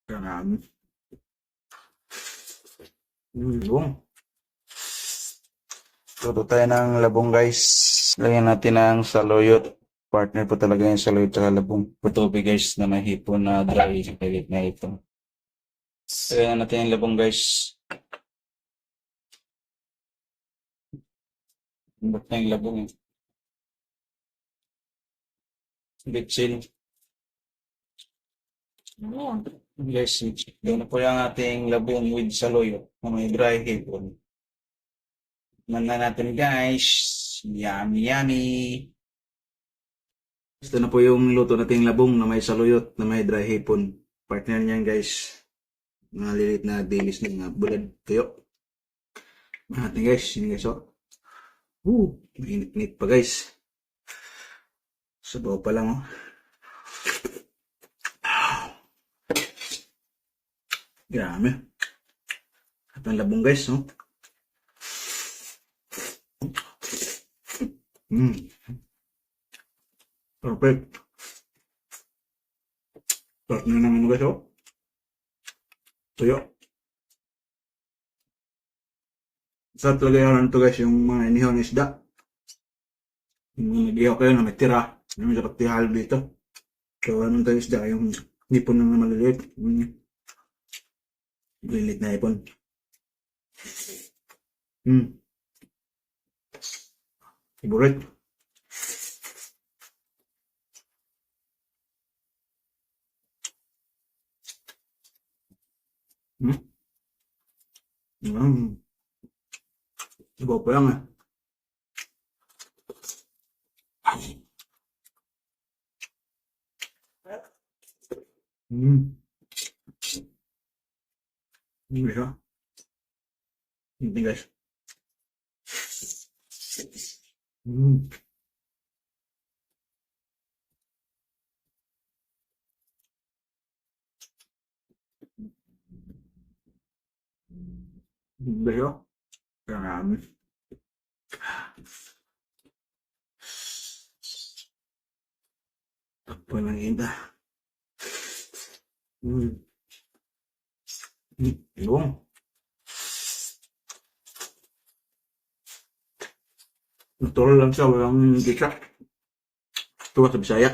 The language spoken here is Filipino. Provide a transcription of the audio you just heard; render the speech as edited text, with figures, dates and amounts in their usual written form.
Marami. Labong. Luto tayo ng labong guys. Lagyan natin ng saluyot. Partner po talaga yung saluyot at labong. Patubi guys na may hipon na dry. Kahit na ito. Lagyan natin yung labong guys. Ba't na yung labong eh. Bitsin. Guys, doon na po yung ating labong with saluyot na may dry hipon. Manda natin guys. Yummy yummy. Ito na po yung luto nating labong na may saluyot na may dry hipon. Partner niyan guys. Mga lilit na dilis ng bulad tuyo. Natin guys. Yun guys oh. Mainit-init pa guys. Sabaw pa lang oh. Grabe. At ang labong guys no. Perfect. Partner naman guys oh. Tuyo. Sarap talaga yung ito guys, yung mga inihaw na isda. Yung nag-ihaw kayo na may tira. Yung sarap tihal dito. So anong tayo isda, yung hipon na maliliit. Maliliit na hipon. Favorite. Sabaw pa lang eh. Bisa. Ini guys. Bisa. Marami. Apa lang indah. Yung. Natural lang siya, walang gisa. Ito sa Bisaya.